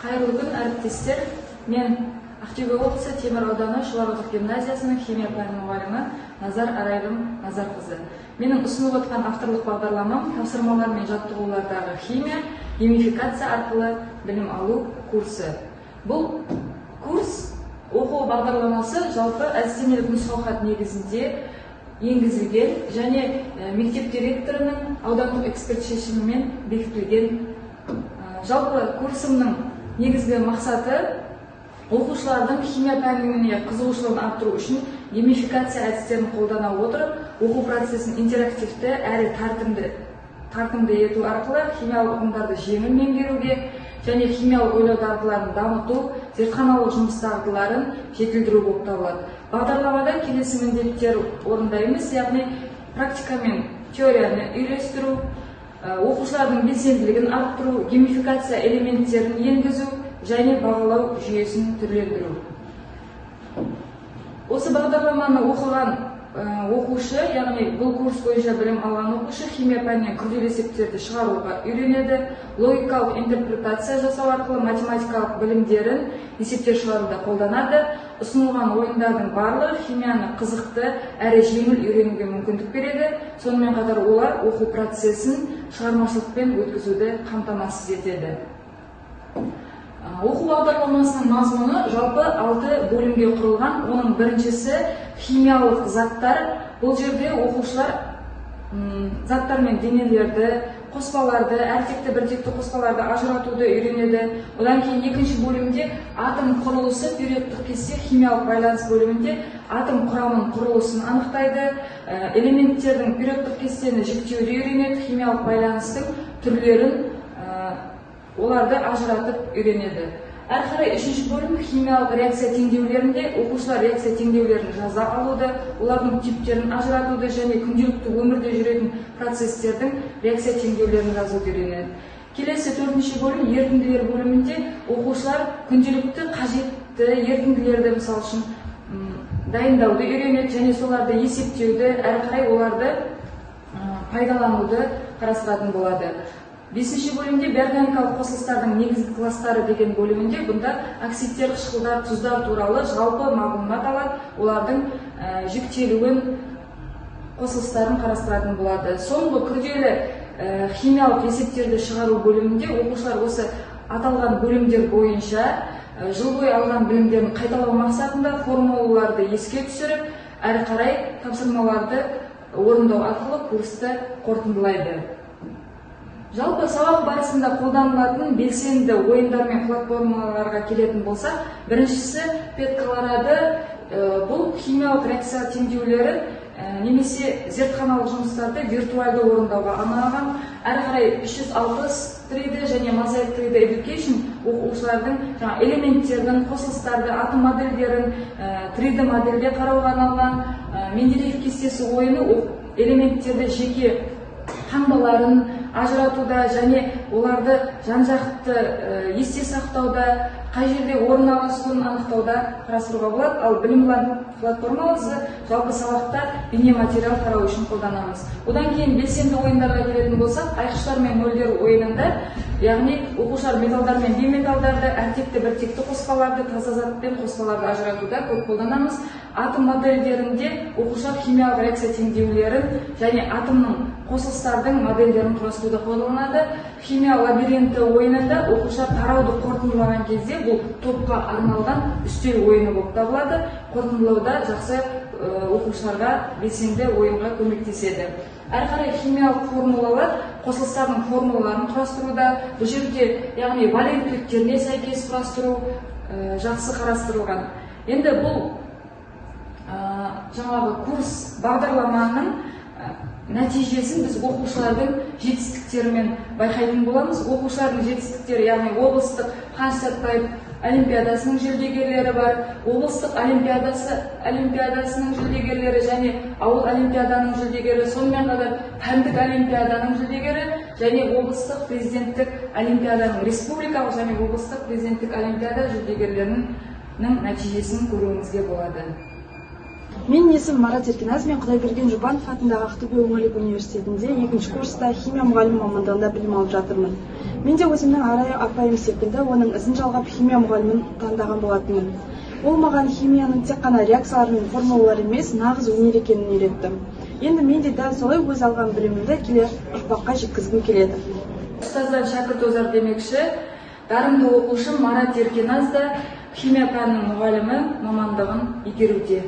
Қайырлы күн, әріптестер. Мен Ақтөбе облысы Темір ауданы Шұбарқұдық гимназиясының химия пәні мұғалімі Назар Арайлым Назарқызы. Менің ұсынып отқан авторлық бағдарламам тапсырмалар мен жаттығулардағы химия, геймификация арқылы білім алу курсы. Бұл курс оқу бағдарламасы жалпы әдістемелік нұсқауқат негізінде енгізілген және мектеп директорының аудандық эксперт шешімімен бекітілген. Жалпы курсымның негізгі мақсаты оқушылардың химия пәніне қызығушылығын арттыру үшін геймификация әдістерін қолдана отырып, оқу процесін интерактивті әрі тартымды ету арқылы химиялық ұғымдарды жеңіл меңгеруге және химиялық ойлау дағдыларын дамыту, зертханалық жұмыс дағдыларын жетілдіру болып табылады. Бағдарламада келесі міндеттер орындаймыз, яғни практика мен теорияны үйлестіру, оқушылардың белсенділігін арттыру, геймификация элементтерін енгізу және бағалау жүйесін түрлендіру. Осы бағдарламаны оқыған оқушы, яғни бұл курс бойынша білім алған оқушы химия пәнінен күрделі есептерді шығаруға үйренеді, логикалық интерпретация жасау арқылы математикалық білімдерін есептер шығаруда қолданады. Ұсынылған ойындардың барлығы химияны қызықты әрі жеңіл үйренуге мүмкіндік береді. Сонымен қатар олар оқу процесін шығармашылықпен өткізуді қамтамасыз етеді. Оқу бағдарламасының мазмұны жалпы 6 бөлімге құрылған. Оның біріншісі химиялық заттар. Бұл жерде оқушылар заттар мен денелерді, қоспаларды, әртекті біртекті қоспаларды ажыратуды үйренеді. Одан кейін екінші бөлімде атом құрылысы, периодтық кесте химиялық байланыс бөлімінде атом құрамын құрылысын анықтайды. Элементтердің периодтық кестені жіктеуді үйренеді, химиялық байланыстың түрлерін оларды ажыратып үйренеді. Әр қарай үшінші бөлім химиялық реакция теңдеулерінде оқушылар реакция теңдеулерін жаза алуды, олардың типтерін ажыратуды және күнделікті өмірде жүретін процестердің реакция теңдеулерін жазуды үйренеді. Келесі төртінші бөлім ерітінділер бөлімінде оқушылар күнделікті қажетті ерітінділерді мысал үшін дайындауды үйренеді және соларды есептеуді, әрі қарай оларды пайдалануды қарастыратын болады. Бесінші бөлімде биорганикалық қосылыстардың негізгі кластары деген бөлімінде бұнда оксидтер, қышқылдар, тұздар туралы жалпы мағлұмат алады, олардың жіктелуін, қосылыстарын қарастыратын болады. Соңғы күрделі химиялық есептерді шығару бөлімінде оқушылар осы аталған бөлімдер бойынша жыл бойы алған білімдерін қайталау мақсатында формулаларды еске түсіріп, әрі қарай тапсырмаларды орындау арқылы курсты қорытындылайды. Жалпы сабақ барысында қолданылатын белсенді ойындар мен платформаларға келетін болса, біріншісі петкаларады. Бұл химиялық реакция теңдеулері немесе зертханалық жұмыстарды виртуалды орындауға арналған. Әрі қарай 360 3D және Mosaic 3D Education оқушылардың элементтердің, қосылыстарды, атом модельдерін 3D модельде қарауға арналған. Менделеев кестесі ойыны элементтерді жеке таңбаларын ажыратуда және оларды жан-жақты есте сақтауда, қай жерде орналасуын анықтауда қарастыруға болады. Ал білім платформасы жалпы сабақта бейнематериал қарау үшін қолданамыз. Одан кейін белсенді ойындарға келетін болсақ, айқыштар мен нөлдер ойынында, яғни оқушылар металдар мен бейметалдарды, әртекті біртекті қоспаларды, таза зат пен қоспаларды ажыратуда көп қолданамыз. Атом модельдерінде оқушылар химиялық реакция теңдеулерін және атомның қосылыстардың модельдерін құрастыруда қолданады. Химия лабиринті ойынында оқушылар тарауды қорытындылаған кезде бұл топқа арналған үстел ойыны болып табылады. Қорытындылауда жақсы оқушыларға белсенді ойынға көмектеседі. Әрі қарай химиялық формулалар қосылыстардың формулаларын құрастыруда, бұл жерде яғни валенттіліктеріне сәйкес құрастыру жақсы қарастырылған. Енді бұл жаңағы курс бағдарламаның нәтижесін біз оқушылардың жетістіктерімен байқайтын боламыз. Оқушылардың жетістіктері, яғни облыстық Қаныш Сәтбаев олимпиадасының жүлдегерлері бар, облыстық олимпиадасының жүлдегерлері және ауыл олимпиаданың жүлдегері, сонымен қатар пәндік олимпиаданың жүлдегері және облыстық президенттік олимпиаданың, республикалық және облыстық президенттік олимпиада жүлдегерлерінің нәтижесін көруімізге болады. Менің есімім Марат Еркеназ, мен Құдайберген Жұбанов атындағы Ақтөбе өңірлік университетінде 2-ші курста химия мұғалімі мамандығында білім алып жатырмын. Мен де өзімнің Арай апайым секілді оның ізін жалғап химия мұғалімін таңдаған болатынмын. Ол маған химияның тек қана реакциялар мен формулалар емес, нағыз өнер екенін үйретті. Енді мен де дәл солай өз алған білімімді келер ұрпаққа жеткізгім келеді. Ұстаздан шәкірт озар демекші, дарынды оқушы Марат Еркеназ да химия пәнінің мұғалімі мамандығын игеруде.